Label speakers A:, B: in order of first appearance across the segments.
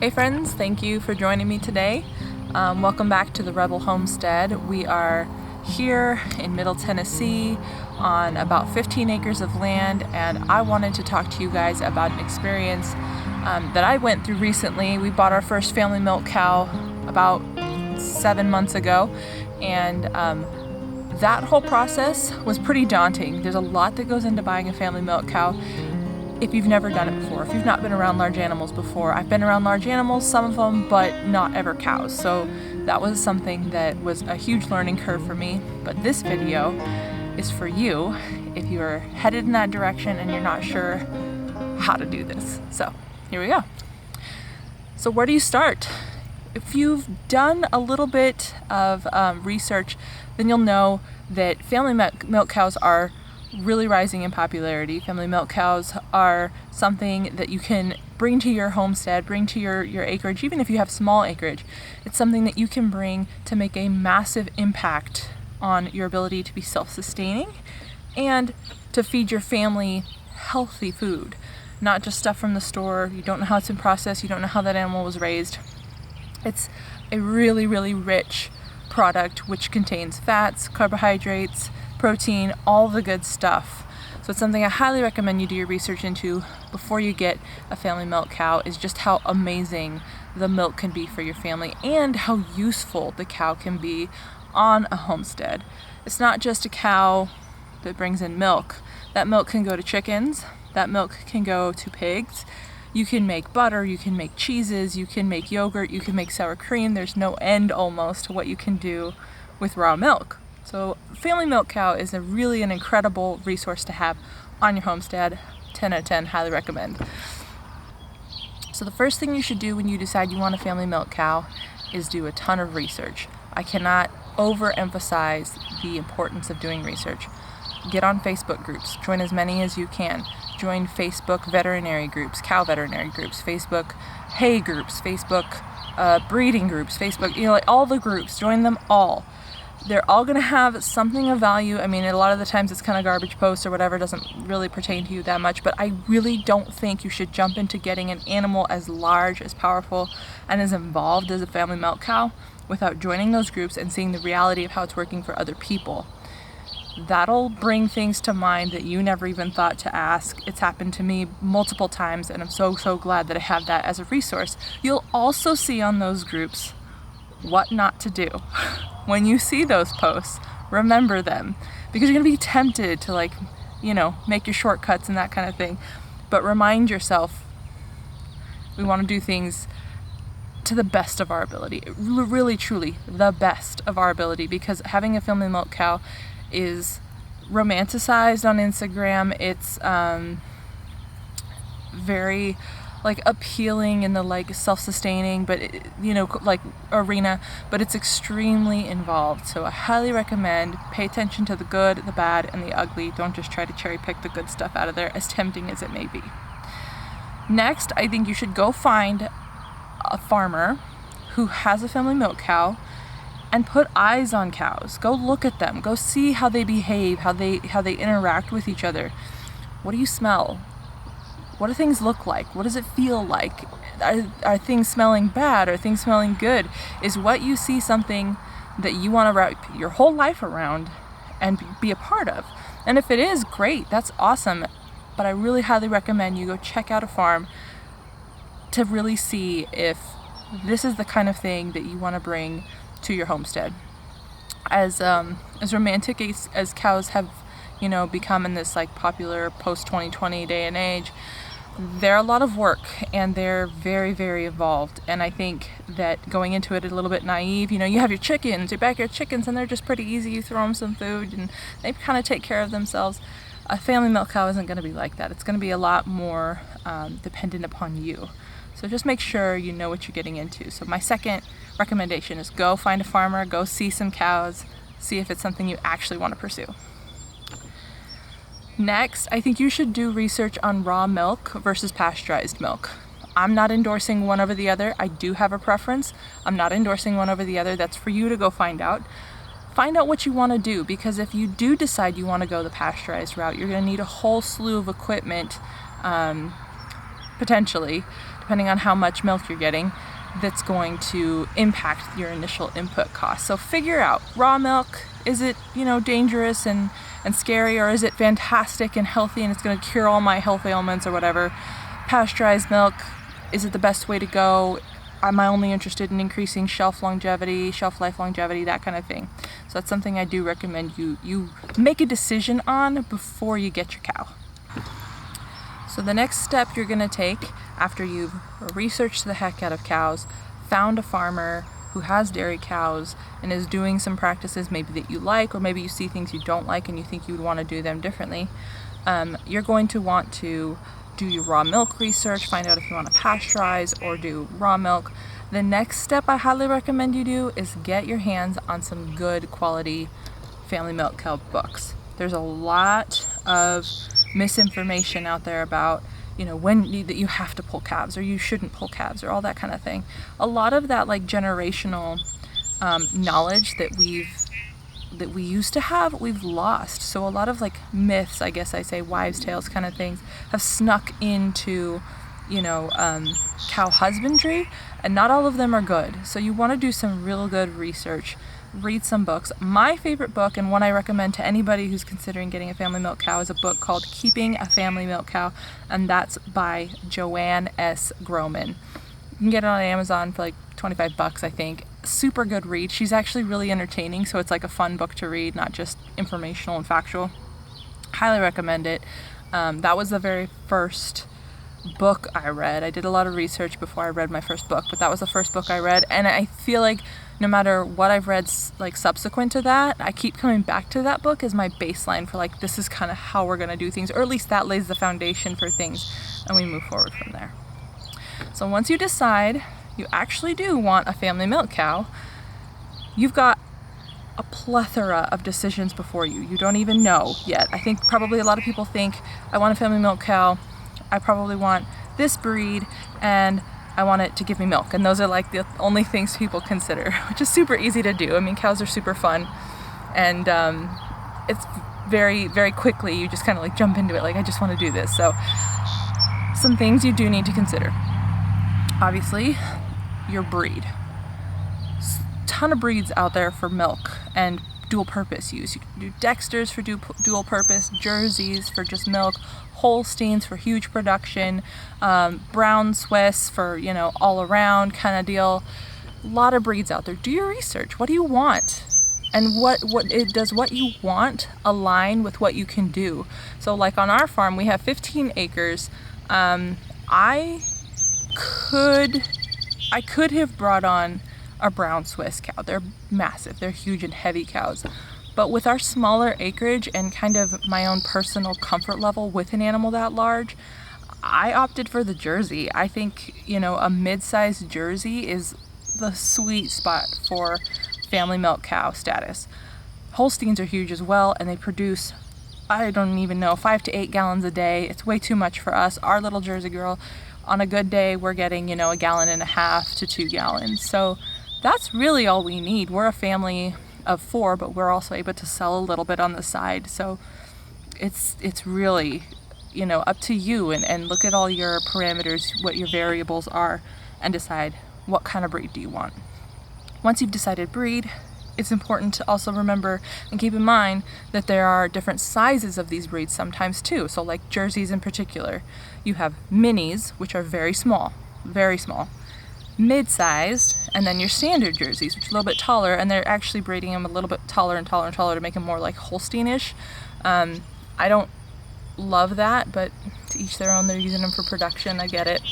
A: Hey friends, thank you for joining me today. Welcome back to the Rebel Homestead. We are here in Middle Tennessee on about 15 acres of land, and I wanted to talk to you guys about an experience that I went through recently. We bought our first family milk cow about 7 months ago, and that whole process was pretty daunting. There's a lot that goes into buying a family milk cow. If you've never done it before, if you've not been around large animals before. I've been around large animals, some of them, but not ever cows. So that was something that was a huge learning curve for me. But this video is for you if you're headed in that direction and you're not sure how to do this. So here we go. So where do you start? If you've done a little bit of research, then you'll know that family milk cows are really rising in popularity. Family milk cows are something that you can bring to your homestead, bring to your acreage, even if you have small acreage. It's something that you can bring to make a massive impact on your ability to be self-sustaining and to feed your family healthy food, not just stuff from the store. You don't know how it's been processed, you don't know how that animal was raised. It's a really, really rich product which contains fats, carbohydrates, protein, all the good stuff. So it's something I highly recommend you do your research into before you get a family milk cow, is just how amazing the milk can be for your family and how useful the cow can be on a homestead. It's not just a cow that brings in milk. That milk can go to chickens, that milk can go to pigs. You can make butter, you can make cheeses, you can make yogurt, you can make sour cream. There's no end almost to what you can do with raw milk. So family milk cow is really an incredible resource to have on your homestead. 10 out of 10, highly recommend. So the first thing you should do when you decide you want a family milk cow is do a ton of research. I cannot overemphasize the importance of doing research. Get on Facebook groups, join as many as you can. Join Facebook veterinary groups, cow veterinary groups, Facebook hay groups, Facebook breeding groups, Facebook, like all the groups, join them all. They're all going to have something of value. I mean, a lot of the times it's kind of garbage posts or whatever, doesn't really pertain to you that much, but I really don't think you should jump into getting an animal as large, as powerful, and as involved as a family milk cow without joining those groups and seeing the reality of how it's working for other people. That'll bring things to mind that you never even thought to ask. It's happened to me multiple times, and I'm so glad that I have that as a resource. You'll also see on those groups what not to do. When you see those posts, remember them, because you're going to be tempted to make your shortcuts and that kind of thing. But remind yourself, we want to do things to the best of our ability, really truly the best of our ability, because having a family milk cow is romanticized on Instagram. It's very appealing in the self-sustaining but arena, but it's extremely involved. So I highly recommend pay attention to the good, the bad, and the ugly. Don't just try to cherry pick the good stuff out of there, as tempting as it may be. Next, I think you should go find a farmer who has a family milk cow and put eyes on cows. Go look at them, go see how they behave, how they interact with each other. What do you smell? What do things look like? What does it feel like? Are things smelling bad? Are things smelling good? Is what you see something that you want to wrap your whole life around and be a part of? And if it is, great, that's awesome. But I really highly recommend you go check out a farm to really see if this is the kind of thing that you want to bring to your homestead. As romantic as cows have become in this popular post-2020 day and age, they're a lot of work and they're very, very involved. And I think that going into it a little bit naive, you have your chickens, your backyard chickens, and they're just pretty easy. You throw them some food and they kind of take care of themselves. A family milk cow isn't going to be like that. It's going to be a lot more dependent upon you. So just make sure you know what you're getting into. So my second recommendation is go find a farmer, go see some cows, see if it's something you actually want to pursue. Next, I think you should do research on raw milk versus pasteurized milk. I'm not endorsing one over the other. I do have a preference. I'm not endorsing one over the other. That's for you to go find out. Find out what you want to do, because if you do decide you want to go the pasteurized route, you're going to need a whole slew of equipment, potentially, depending on how much milk you're getting, that's going to impact your initial input cost. So figure out, raw milk, is it, dangerous and scary, or is it fantastic and healthy and it's going to cure all my health ailments or whatever? Pasteurized milk, is it the best way to go? Am I only interested in increasing shelf life longevity, that kind of thing? So that's something I do recommend you make a decision on before you get your cow. So the next step you're going to take after you've researched the heck out of cows, found a farmer who has dairy cows and is doing some practices maybe that you like, or maybe you see things you don't like and you think you would want to do them differently, you're going to want to do your raw milk research, find out if you want to pasteurize or do raw milk. The next step I highly recommend you do is get your hands on some good quality family milk cow books. There's a lot of misinformation out there about, that you have to pull calves or you shouldn't pull calves or all that kind of thing. A lot of that generational knowledge that we used to have, we've lost. So a lot of myths, I guess I say, wives' tales kind of things, have snuck into, cow husbandry, and not all of them are good. So you want to do some real good research, read some books. My favorite book, and one I recommend to anybody who's considering getting a family milk cow, is a book called Keeping a Family Milk Cow, and that's by Joanne S. Groman. You can get it on Amazon for $25, I think. Super good read. She's actually really entertaining, so it's a fun book to read, not just informational and factual. Highly recommend it. That was the very first book I read. I did a lot of research before I read my first book, but that was the first book I read, and I feel like no matter what I've read subsequent to that, I keep coming back to that book as my baseline for this is kind of how we're going to do things, or at least that lays the foundation for things, and we move forward from there. So once you decide you actually do want a family milk cow, you've got a plethora of decisions before you. You don't even know yet. I think probably a lot of people think, I want a family milk cow, I probably want this breed, and I want it to give me milk. And those are the only things people consider, which is super easy to do. I mean, cows are super fun, and it's very, very quickly, you just kind of jump into it, I just want to do this. So some things you do need to consider. Obviously, your breed. Ton of breeds out there for milk and dual purpose use. You can do Dexters for dual purpose, Jerseys for just milk, Holsteins for huge production, Brown Swiss for, all around kind of deal. A lot of breeds out there. Do your research. What do you want? And does what you want align with what you can do? So on our farm, we have 15 acres. I could have brought on a Brown Swiss cow. They're massive. They're huge and heavy cows. But with our smaller acreage and kind of my own personal comfort level with an animal that large, I opted for the Jersey. I think, a mid-sized Jersey is the sweet spot for family milk cow status. Holsteins are huge as well, and they produce, I don't even know, 5 to 8 gallons a day. It's way too much for us. Our little Jersey girl, on a good day, we're getting, 1.5 gallons to 2 gallons. So that's really all we need. We're a family of 4, but we're also able to sell a little bit on the side. So it's really, up to you, and look at all your parameters, what your variables are, and decide what kind of breed do you want. Once you've decided breed, it's important to also remember and keep in mind that there are different sizes of these breeds sometimes too. So Jerseys in particular, you have minis, which are very small, mid-sized, and then your standard Jerseys, which are a little bit taller, and they're actually breeding them a little bit taller and taller and taller to make them more Holstein-ish. I don't love that, but to each their own. They're using them for production. I get it,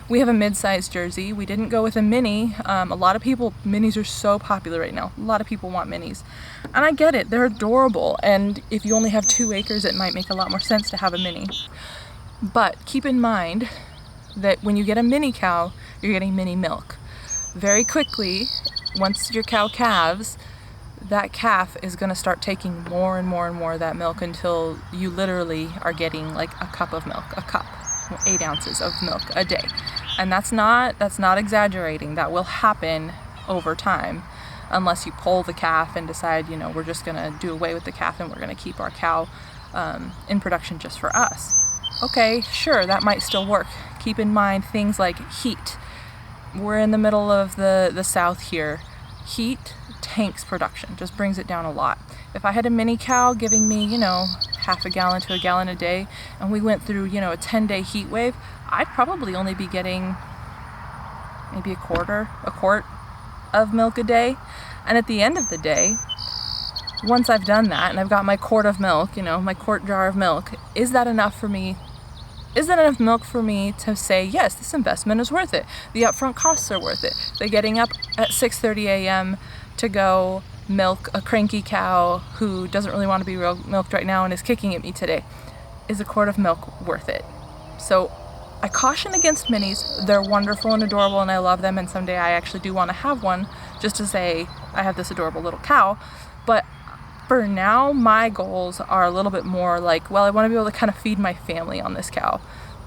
A: We have a mid-sized Jersey. We didn't go with a mini. A lot of people, minis are so popular right now. A lot of people want minis. And I get it, they're adorable. And if you only have 2 acres, it might make a lot more sense to have a mini. But keep in mind that when you get a mini cow, you're getting mini milk. Very quickly, once your cow calves, that calf is going to start taking more and more and more of that milk until you literally are getting a cup of milk, 8 ounces of milk a day. And that's not exaggerating. That will happen over time, unless you pull the calf and decide, we're just going to do away with the calf and we're going to keep our cow in production just for us. Okay, sure, that might still work. Keep in mind things like heat. We're in the middle of the south here. Heat tanks production, just brings it down a lot. If I had a mini cow giving me, half a gallon to a gallon a day, and we went through, a 10-day heat wave, I'd probably only be getting maybe a quart of milk a day. And at the end of the day, once I've done that and I've got my quart of milk, my quart jar of milk, is that enough for me? Is that enough milk for me to say, yes, this investment is worth it? The upfront costs are worth it. They're getting up at 6:30 a.m. to go milk a cranky cow who doesn't really want to be milked right now and is kicking at me today. Is a quart of milk worth it? So I caution against minis. They're wonderful and adorable and I love them, and someday I actually do want to have one just to say I have this adorable little cow. But for now, my goals are a little bit more like, well, I want to be able to kind of feed my family on this cow,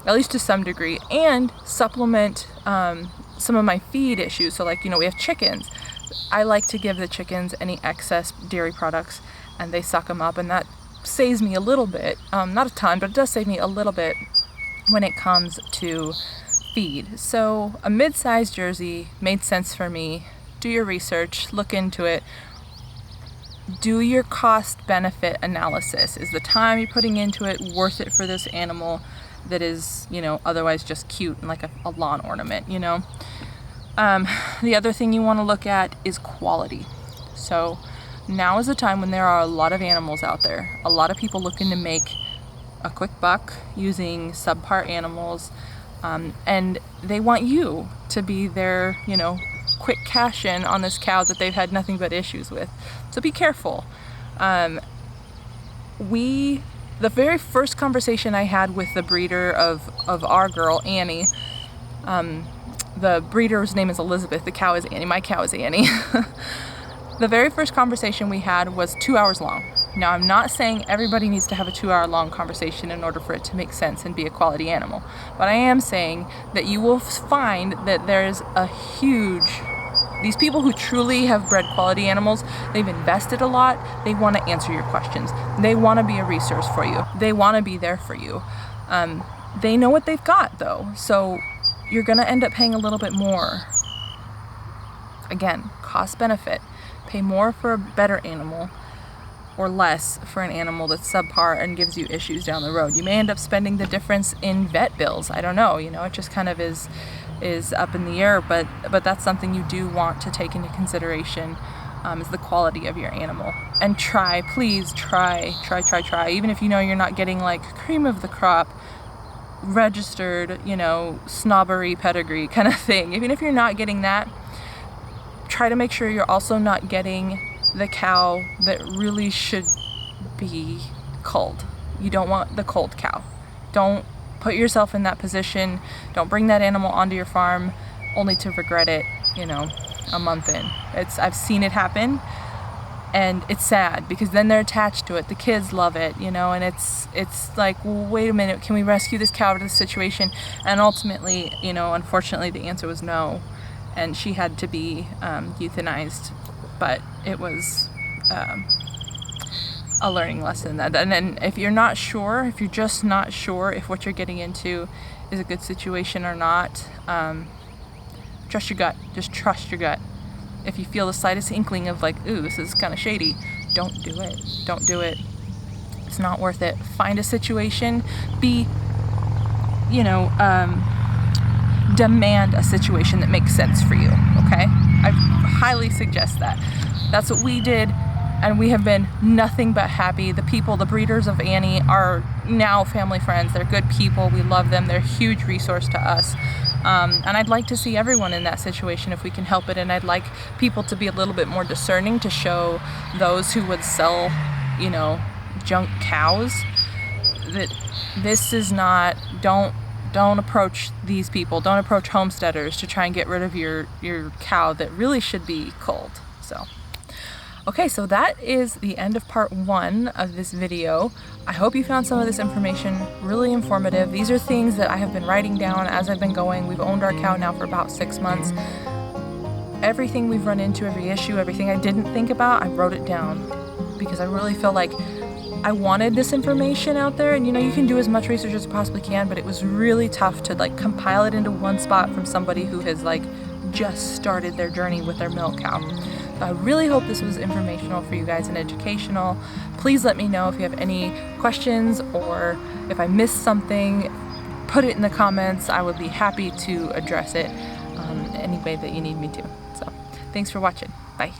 A: at least to some degree, and supplement some of my feed issues. So like, we have chickens. I like to give the chickens any excess dairy products and they suck them up, and that saves me a little bit, not a ton, but it does save me a little bit when it comes to feed. So a mid-sized Jersey made sense for me. Do your research, look into it. Do your cost benefit analysis. Is the time you're putting into it worth it for this animal that is, otherwise just cute and like a lawn ornament, The other thing you want to look at is quality. So now is the time when there are a lot of animals out there, a lot of people looking to make a quick buck using subpar animals, and they want you to be their, quick cash in on this cow that they've had nothing but issues with. So be careful. The very first conversation I had with the breeder of our girl, Annie, the breeder's name is Elizabeth, the cow is Annie, my cow is Annie. The very first conversation we had was 2 hours long. Now, I'm not saying everybody needs to have a 2-hour long conversation in order for it to make sense and be a quality animal, but I am saying that you will find that there's these people who truly have bred quality animals, they've invested a lot, they want to answer your questions, they want to be a resource for you, they want to be there for you. They know what they've got though, so you're going to end up paying a little bit more. Again, cost benefit. Pay more for a better animal or less for an animal that's subpar and gives you issues down the road. You may end up spending the difference in vet bills. I don't know, it just kind of is up in the air, but that's something you do want to take into consideration, is the quality of your animal. And please try, even if you're not getting like cream of the crop, registered, snobbery pedigree kind of thing. Even if you're not getting that, try to make sure you're also not getting the cow that really should be culled. You don't want the culled cow. Don't put yourself in that position. Don't bring that animal onto your farm only to regret it, a month in. I've seen it happen, and it's sad because then they're attached to it. The kids love it, and it's like, well, wait a minute, can we rescue this cow out of this situation? And ultimately, unfortunately, the answer was no, and she had to be euthanized. But it was a learning lesson. And then if you're just not sure if what you're getting into is a good situation or not, trust your gut. Just trust your gut. If you feel the slightest inkling of like, ooh, this is kind of shady, don't do it. Don't do it. It's not worth it. Find a situation. Demand a situation that makes sense for you, okay? I highly suggest that. That's what we did, and we have been nothing but happy. The breeders of Annie are now family friends. They're good people. We love them. They're a huge resource to us. And I'd like to see everyone in that situation if we can help it, and I'd like people to be a little bit more discerning to show those who would sell, junk cows that this is not, don't approach these people. Don't approach homesteaders to try and get rid of your cow that really should be culled. So, okay, so that is the end of part 1 of this video. I hope you found some of this information really informative. These are things that I have been writing down as I've been going. We've owned our cow now for about 6 months. Everything we've run into, every issue, everything I didn't think about, I wrote it down because I really feel like I wanted this information out there, and you can do as much research as you possibly can, but it was really tough to like compile it into one spot from somebody who has like just started their journey with their milk cow. So I really hope this was informational for you guys and educational. Please let me know if you have any questions or if I missed something. Put it in the comments. I would be happy to address it any way that you need me to. So thanks for watching. Bye.